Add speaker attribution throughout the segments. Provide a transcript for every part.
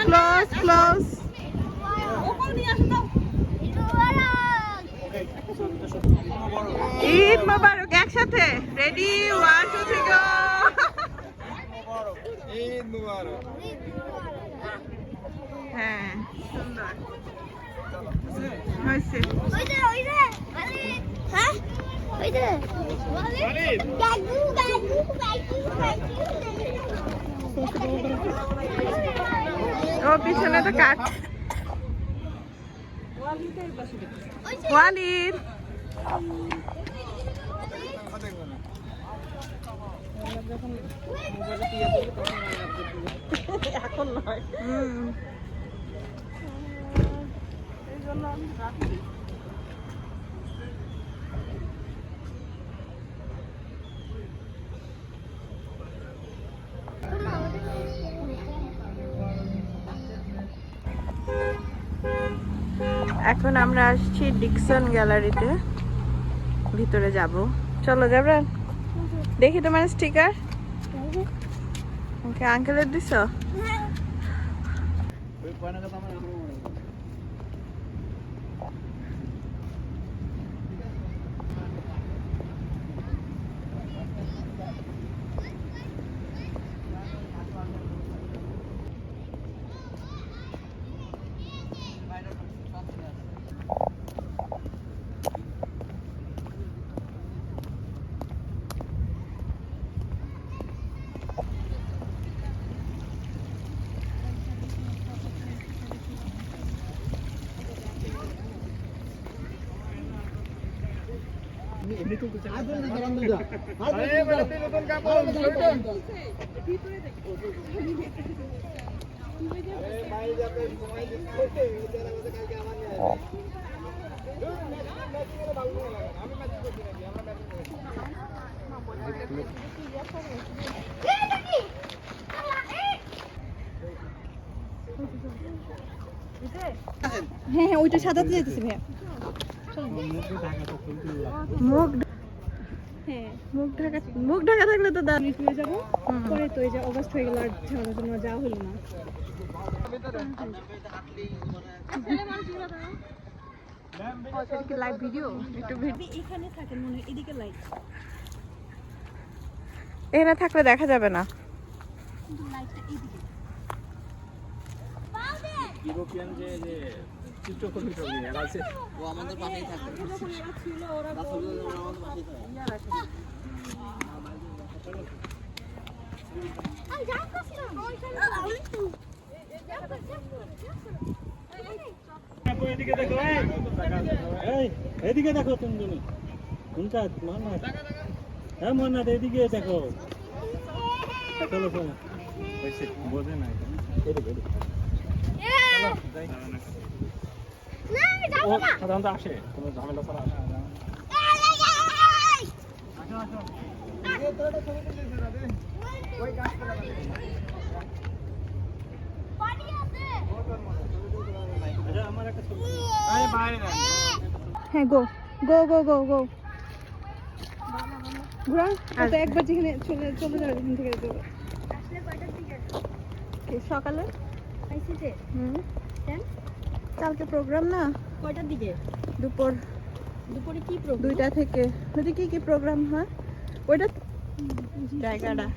Speaker 1: Close close. Eid মোবারক একসাথে। Ready 1 2 3 গো।
Speaker 2: ঈদ মোবারক।
Speaker 1: হ্যাঁ সুন্দর হয়েছে। ও পিছনে তো কাঠ। ওয়ালিদ এখন নয়। এই জন্য আমি রাখি। এখন আমরা আসছি ডিকসন গ্যালারিতে, ভিতরে যাব। চলো যাবেন? দেখি তোমার স্টিকার। ওকে আঙ্কেলের দিছ?
Speaker 3: হ্যাঁ হ্যাঁ ওইটা সাদাতে যাইতেছে ভাইয়া।
Speaker 1: মুখ
Speaker 3: হ্যাঁ
Speaker 1: মুখ ঢাকা থাকলে তো দাঁড়
Speaker 3: হয়ে যাবো পরে তো এই যে অগস্ট হয়ে গেল আর ঝামেলার জন্য যাওয়া হলো না।
Speaker 1: লাইভ ভিডিও একটু
Speaker 3: এখানে থাকেন মনে হয় এদিকে লাইট
Speaker 1: এখানে থাকলে দেখা যাবে না।
Speaker 3: লাইটটা এদিকে
Speaker 2: ইউরোপিয়ান যে চিত্রকর্মী ছবি এরা আছে,
Speaker 4: ও আমাদের পাশেই থাকে।
Speaker 3: ছিল ওরা
Speaker 4: আমাদের পাশেই থাকে।
Speaker 2: এদিকে দেখো, এই এদিকে দেখো তুমি কোনটা মোহাম্মদ? হ্যাঁ মোহাম্মদ এদিকে দেখো। চলো চলো হয়েছে বোঝে না এদিকে এদিকে ও সাধারণত আসে কোনো ঝামেলা ছাড়া আসে। আমার একটা ছবি
Speaker 3: হ্যাঁ গো গো গো গো গো ঘুরান তো একবার যেখানে চলে চলে যাবে এখান থেকে তো
Speaker 1: সকালে
Speaker 3: আইসিতে কেন
Speaker 1: কালকে প্রোগ্রাম না?
Speaker 3: কয়টার দিকে?
Speaker 1: দুপুরে
Speaker 3: কি প্রোগ্রাম?
Speaker 1: 2টা থেকে। যদি কি প্রোগ্রাম হয় ওইটা জায়গাটা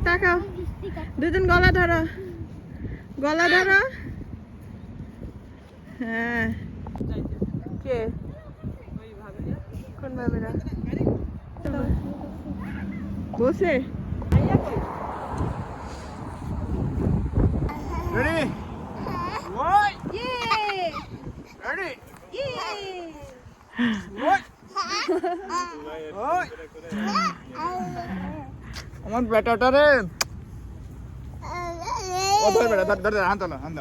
Speaker 1: তাকাও দুজন গলা ধরো হ্যাঁ কে কোন ভাবেরা বসে
Speaker 2: রেডি ওই রেডি ওই আমার বেটাটা রে ও ধর বেটা ধর হাত না হাত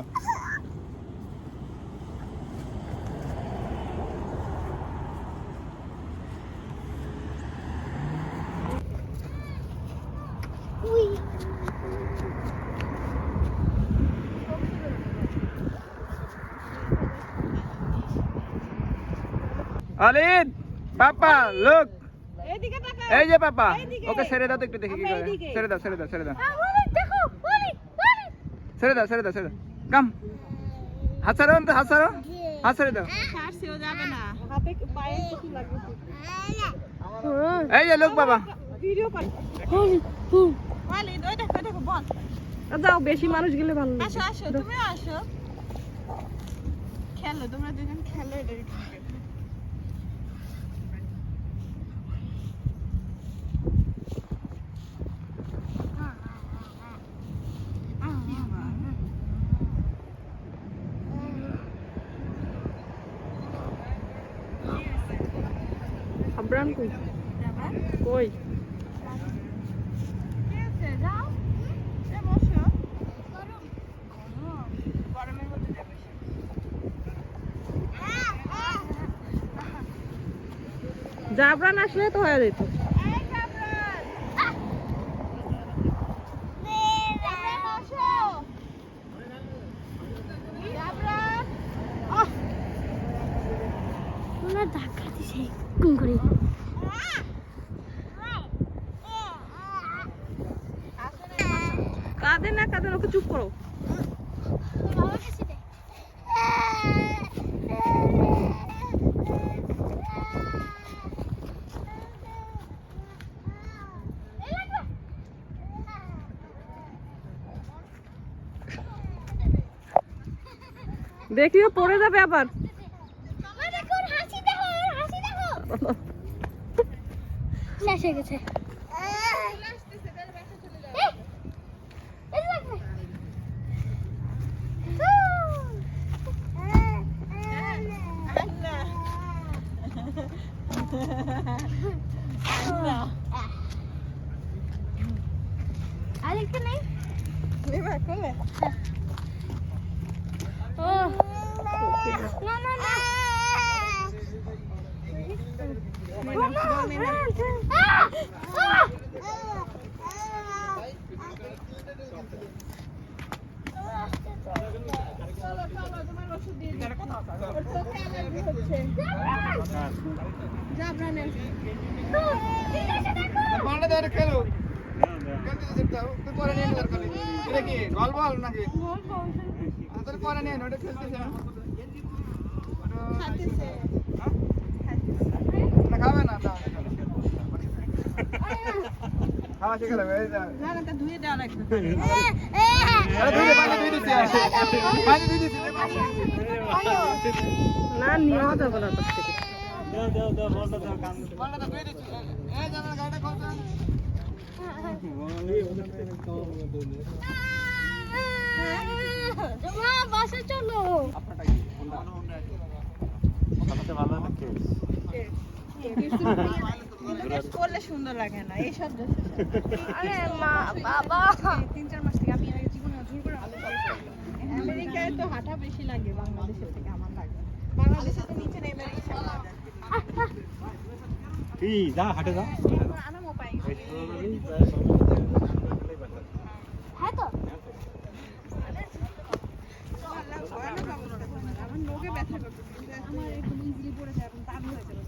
Speaker 5: অলিদ পাপা লুক
Speaker 1: এইদিকে তাকাও।
Speaker 5: এই যে পাপা
Speaker 1: এইদিকে।
Speaker 5: ওকে ছেড়ে দাও তো একটু দেখি কি
Speaker 1: আমরা
Speaker 5: করে
Speaker 1: এইদিকে।
Speaker 5: ছেড়ে দাও ছেড়ে দাও ছেড়ে দাও
Speaker 3: দেখো
Speaker 5: ছেড়ে দাও ছেড়ে দাও ছেড়ে দাও কাম হাত ছাড়ো তো হাত ছাড়ো হাত ছেড়ে দাও
Speaker 1: ছাড়ছেও যাবে না। হাতে পায়ে কিছু লাগবে।
Speaker 5: এই যে লুক বাবা
Speaker 1: ভিডিও কর। ওয়ালিদ ওই দেখো বল।
Speaker 3: যাও, বেশি মানুষ গেলে ভালো লাগে।
Speaker 1: আসো আসো তুমিও আসো। খেলো তোমরা দুজন খেলো এটা ঠিক আছে।
Speaker 3: আব্রান কই? কই?
Speaker 1: ঠিক আছে যাও। এ বসো। গরমের মধ্যে যাবে।
Speaker 3: জাবরান আসলে তো হয়ে যেত।
Speaker 1: এই কাবরান। কাবরান আসো। কাবরান।
Speaker 3: ওনার ধাক্কা দিছে কোন করে? কাঁদে না কাঁদে না, ওকে চুপ করো। দেখিও পড়ে যাবে আবার।
Speaker 6: শেষ হয়ে গেছে। আরেকটা নেই।
Speaker 1: নেবা কোলে?
Speaker 6: ও না না না।
Speaker 5: বলটা ধরে খেলো খেলতে যেতে হবে তুই পরে নিয়ে দরকার নেই এটা কি গল বল নাকি তোর পরে নিয়ে ওটা খেলতেছে না
Speaker 1: খাইতেছে।
Speaker 5: না খাবে না খাওয়া শিখে যাবে এই যা
Speaker 1: না না তা ধুয়ে দেওয়া লাগবে।
Speaker 5: আরে ধুই দে পানি ধুই দিছি পানি ধুই দিছি
Speaker 3: না নিয়ে যাবে না কাছ থেকে।
Speaker 5: বলটা ধুই দিছি এই জানা গাড়িটা খোলছ
Speaker 6: মা বাসা চলো।
Speaker 5: আপনারটা কি কোনটা সবচেয়ে ভালো লাগে
Speaker 1: কিন্তু টেস্ট করলে সুন্দর লাগে না এইসব দেশে।
Speaker 6: আরে মা বাবা
Speaker 1: 3-4 মাস থেকে আমি আগে জীবনে জোর করে আলু খাইছি। আমেরিকায় তো হাঁটা বেশি লাগে বাংলাদেশের থেকে আমার লাগে। বাংলাদেশে তো নিচে নেমে রিকশা পাওয়া যায়।
Speaker 2: কি যা হাটে যা
Speaker 1: আনামো পাই।
Speaker 6: হ্যাঁ তো
Speaker 1: আমার লোকে ব্যথা করতেছে। আমার একদম ইজিলি পড়ে যায় এবং দামি হয়ে যাবে।